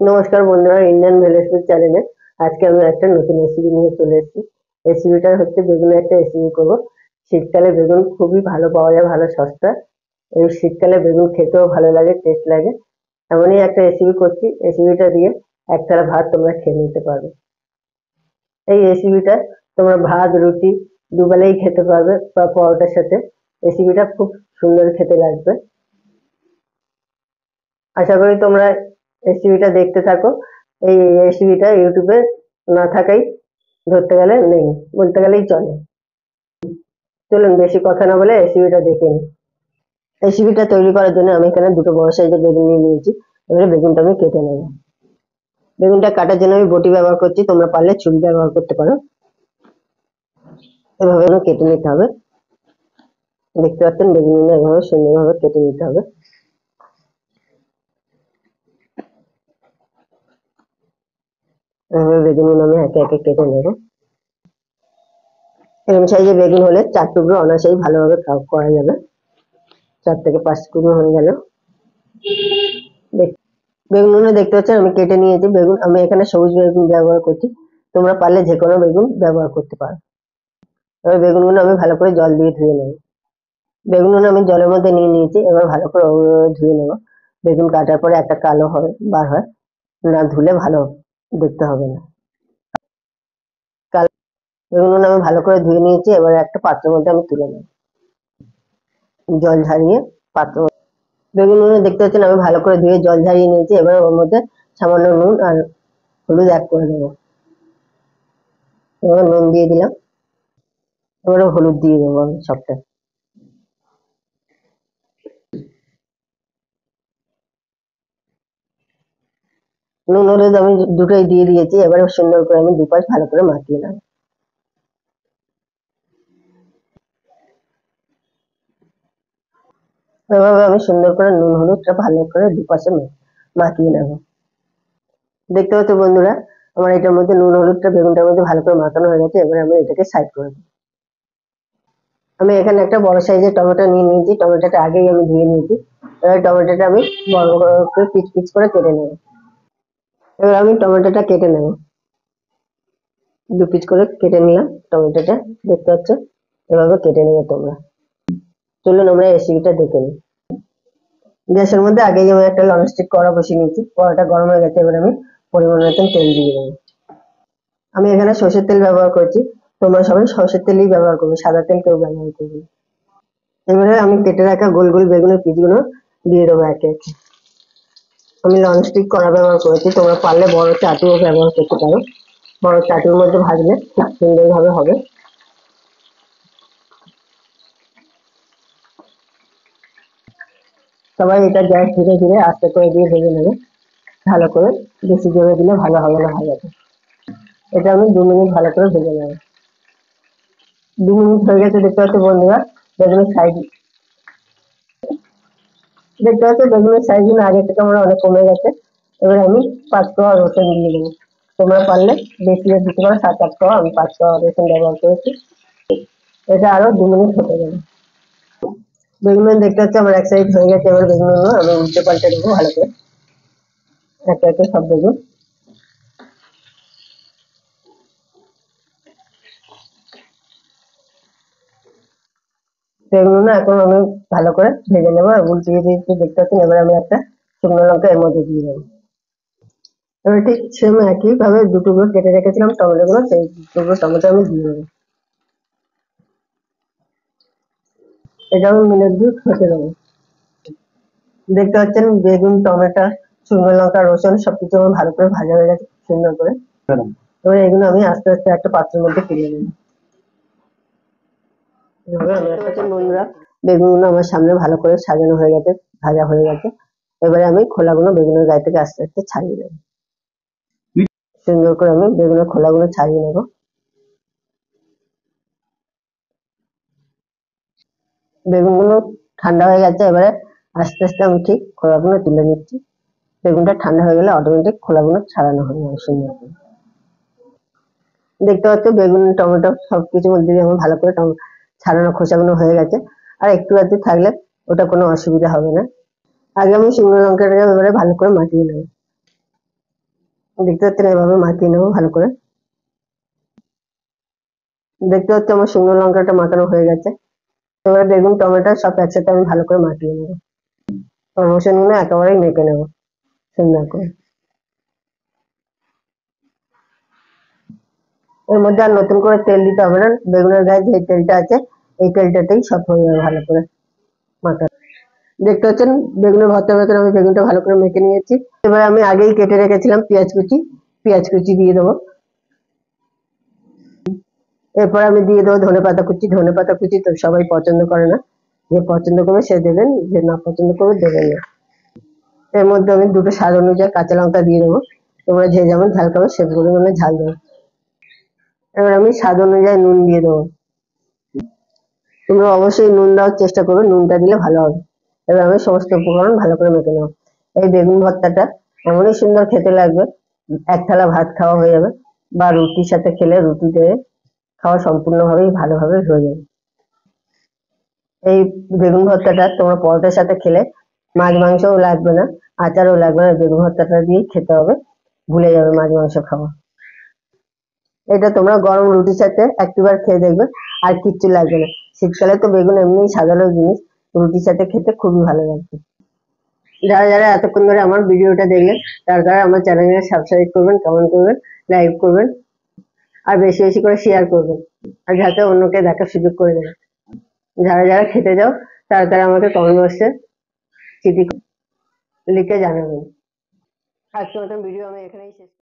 নমস্কার বন্ধুরা, Indian village food চ্যানেলে আজকে আমি একটা নতুন রেসিপি নিয়ে চলে এসেছি। রেসিপিটা হচ্ছে বেগুনের একটা রেসিপি করবো। শীতকালে বেগুন খুবই ভালো পাওয়া যায়, ভালো সস্তা। এই শীতকালে বেগুন খেতেও ভালো লাগে, টেস্ট লাগে। এমনই একটা রেসিপি করছি, রেসিপিটা দিয়ে এক থালা ভাত তোমরা খেয়ে নিতে পারবে। এই রেসিপিটা তোমরা ভাত রুটি দুবেলাই খেতে পারবে বা পরোটার সাথে। রেসিপিটা খুব সুন্দর খেতে লাগবে। আশা করি তোমরা রেসিপিটা দেখতে থাকো। এই রেসিপিটা ইউটিউবে না থাকাই ধরতে গেলে নেই, বলতে গেলেই চলে। চলুন বেশি কথা না বলে রেসিপিটা দেখে নিই। রেসিপিটা তৈরি করার জন্য আমি এখানে দুটো বড় সাইজের বেগুন নিয়ে নিয়েছি। এবারে বেগুনটা আমি কেটে নেব। বেগুনটা কাটার জন্য আমি বটি ব্যবহার করছি, তোমরা পারলে ছুরি ব্যবহার করতে পারো। এভাবে কেটে নিতে হবে। দেখতে পাচ্ছেন বেগুনগুলো এভাবে সুন্দরভাবে কেটে নিতে হবে। এভাবে বেগুনগুলো আমি একে একে কেটে নেব। এরকম সাইজের বেগুন হলে 4 টুকরো অনায়াসেই ভালোভাবে করা যাবে। 4 থেকে 5 টুকরো হয়ে গেল। বেগুনগুলো দেখতে পাচ্ছেন আমি কেটে নিয়েছি। বেগুন আমি এখানে সবুজ বেগুন ব্যবহার করছি, তোমরা পারলে যে কোনো বেগুন ব্যবহার করতে পারো। এবার বেগুনগুলো আমি ভালো করে জল দিয়ে ধুয়ে নেব। বেগুনগুলো আমি জলের মধ্যে নিয়ে নিয়েছি, এবার ভালো করে ধুয়ে নেব। বেগুন কাটার পরে একটা কালো হয় বার হয়, না ধুলে ভালো দেখতে হবে না। কালো বেগুনগুলো আমি ভালো করে ধুয়ে নিয়েছি, এবার একটা পাত্রের মধ্যে আমি তুলে নেব, জল ঝারিয়ে পাত্র। বেগুনগুলো দেখতে পাচ্ছেন আমি ভালো করে ধুয়ে জল ঝারিয়ে নিয়েছি। এবার ওর মধ্যে সামান্য নুন আর হলুদ অ্যাড করে দেবো। এবার নুন দিয়ে দিলাম, এবারে হলুদ দিয়ে দেবো আমি সবটা। নুন হলুদ আমি দুটোই দিয়ে দিয়েছি। এবারে সুন্দর করে আমি দুপাশ ভালো করে মাখিয়ে নেব। এভাবে আমি সুন্দর করে নুন হলুদটা ভালো করে দুপাশে মাখিয়ে নেব। দেখতে পাচ্ছ বন্ধুরা, আমার এটার মধ্যে নুন হলুদটা বেগুনটার মধ্যে ভালো করে মাখানো হয়ে গেছে। এবারে আমি এটাকে সাইড করে দেবো। আমি এখানে একটা বড় সাইজের টমেটো নিয়ে নিয়েছি, টমেটোটা আগেই আমি ধুয়ে নিয়েছি। এবার টমেটোটা আমি বড় করে পিচ পিচ করে কেটে নেব। এবার আমি টমেটোটা কেটে নেব, দু পিস করে কেটে নিলাম টমেটোটা। দেখতে পাচ্ছ এভাবে কেটে নেবে তোমরা। চলুন আমরা রেসিপিটা দেখে নিই। গ্যাসের মধ্যে আগেই আমি একটা ননস্টিক কড়া বসিয়ে নিয়েছি, কড়াটা গরম হয়ে গেছে। এবার আমি পরিমাণ মতন তেল দিয়ে দেবো। আমি এখানে সর্ষের তেল ব্যবহার করছি, তোমরা সবাই সর্ষের তেলই ব্যবহার করবে, সাদা তেল কেউ ব্যবহার করবে না। এবারে আমি কেটে রাখা গোল গোল বেগুনের পিসগুলো দিয়ে দেবো একে একে। আমি ননস্টিক কড়া ব্যবহার করেছি, তোমরা পারলে বড় চাটুও ব্যবহার করতে পারো। বড় চাটুর মধ্যে ভাজলে খুব সুন্দরভাবে হবে। সবাই এটা গ্যাস ধীরে ধীরে আস্তে করে দিয়ে ভেজে নেবে ভালো করে। বেশি জোরে দিলে ভালো হবে না ভাজাটা। এটা আমি 2 মিনিট ভালো করে ভেজে নেব। 2 মিনিট হয়ে গেছে, দেখতে পাচ্ছ বন্ধুরা বেগুনের সাইজ। দেখতে পাচ্ছ বেগুনের সাইজ গুলো আগে থেকে আমার অনেক কমে গেছে। এবার আমি 5 কোয়া রসুন দিয়ে দেবো। তোমরা পারলে বেশি দিতে পারো, 7-8 কোয়া। আমি 5 কোয়া রসুন ব্যবহার করেছি। এটা আরো 2 মিনিট হতে যাবে। বেগুন দেখতে পাচ্ছ আমার এক সাইড হয়ে গেছে। এবার বেগুনগুলো আমি উল্টে পাল্টে দেবো ভালো করে একে একে সব বেগুন। বেগুনগুলো এখন আমি ভালো করে ভেজে নেবো আর উল্টিয়ে দিয়েছি, দেখতে পাচ্ছেন। এবার আমি একটা শুকনো লঙ্কা এর মধ্যে দিয়ে দেবো। এবার ঠিক সেম একই ভাবে 2 টুকরো কেটে রেখেছিলাম টমেটো গুলো, সেই 2 টুকরো টমেটো আমি দিয়ে দেবো। এটা আমি মিনিট 2 হতে দেবো। দেখতে পাচ্ছেন বেগুন টমেটো শুকনো লঙ্কা রসুন সবকিছু আমার ভালো করে ভাজা হয়ে গেছে সুন্দর করে। এবার এগুলো আমি আস্তে আস্তে একটা পাত্রের মধ্যে তুলে নেব। বন্ধুরা বেগুনগুলো আমার সামনে ভালো করে সাজানো হয়ে গেছে, ভাজা হয়ে গেছে। এবারে আমি খোলাগুলো বেগুনের গায়ে থেকে আস্তে আস্তে ছাড়িয়ে নেব। সুন্দর করে আমি বেগুনের খোলাগুলো ছাড়িয়ে নেব। বেগুনগুলো ঠান্ডা হয়ে গেছে। এবারে আস্তে আস্তে আমি ঠিক খোলাগুলো তুলে নিচ্ছি। বেগুনটা ঠান্ডা হয়ে গেলে অটোমেটিক খোলাগুলো ছাড়ানো হয়ে যাবে সুন্দর করে। দেখতে পাচ্ছ বেগুন টমেটো সবকিছুর মধ্যে দিয়ে আমার ভালো করে ছাড়ানো খোসাগুলো হয়ে গেছে। আর একটু আধটু থাকলে ওটা কোনো অসুবিধা হবে না। আগে আমি শুকনো লঙ্কাটাকে এবারে ভালো করে মাখিয়ে নেব। দেখতে পাচ্ছেন এভাবে মাখিয়ে নেবো ভালো করে। দেখতে পাচ্ছি আমার শুকনো লঙ্কাটা মাখানো হয়ে গেছে। এবার বেগুন টমেটো সব একসাথে আমি ভালো করে মাখিয়ে নেবো। মশলাগুলো একেবারেই মেখে নেবো সুন্দর করে। এর মধ্যে আর নতুন করে তেল দিতে হবে না, বেগুনের গায়ে যে তেলটা আছে এই তেলটাতেই সব হয়ে যাবে ভালো করে মাখা। দেখতে পাচ্ছেন বেগুনের ভর্তা মেখে আমি বেগুনটা ভালো করে মেখে নিয়েছি। এবার আমি আগেই কেটে রেখেছিলাম পেঁয়াজ কুচি দিয়ে দেবো। এরপর আমি দিয়ে দেবো ধনে পাতা কুচি তো সবাই পছন্দ করে না, যে পছন্দ করবে সে দেবেন, যে না পছন্দ করবে দেবেন না। এর মধ্যে আমি দুটো স্বাদ অনুযায়ী কাঁচা লঙ্কা দিয়ে দেবো। তোমরা যে যেমন ঝাল খাবে সে পরিমাণে ঝাল দেবো। এবার আমি স্বাদ অনুযায়ী নুন দিয়ে দেবো। তোমরা অবশ্যই নুন দেওয়ার চেষ্টা করবে, নুনটা দিলে ভালো হবে। এবার আমি সমস্ত উপকরণ ভালো করে মেখে নেবো। এই বেগুন ভর্তাটা এমনই সুন্দর খেতে লাগবে, এক থালা ভাত খাওয়া হয়ে যাবে, বা রুটির সাথে খেলে রুটি দিয়ে খাওয়া সম্পূর্ণভাবেই ভালোভাবে হয়ে যাবে। এই বেগুন ভর্তাটা তোমরা পরোটার সাথে খেলে মাছ মাংসও লাগবে না, আচারও লাগবে না, বেগুন ভর্তাটা দিয়েই খেতে হবে, ভুলে যাবে মাছ মাংস খাওয়া। এটা তোমরা গরম রুটির সাথে একটিবার খেয়ে দেখবে, আর কিচ্ছু লাগবে না। শীতকালে তো বেগুন এমনি সাধারণ জিনিস, রুটির সাথে খেতে খুবই ভালো লাগবে। যারা যারা এতক্ষণ ধরে আমার ভিডিওটা দেখলেন তারা তারা আমার চ্যানেলে সাবস্ক্রাইব করবেন, কমেন্ট করবেন, লাইক করবেন, আর বেশি বেশি করে শেয়ার করবেন, আর যাতে অন্যকে দেখার সুযোগ করে দেবেন। যারা যারা খেতে যাও তারা তারা আমাকে কমেন্ট বক্সে চিঠি লিখে জানাবেন। আজকের মতন ভিডিও আমি এখানেই শেষ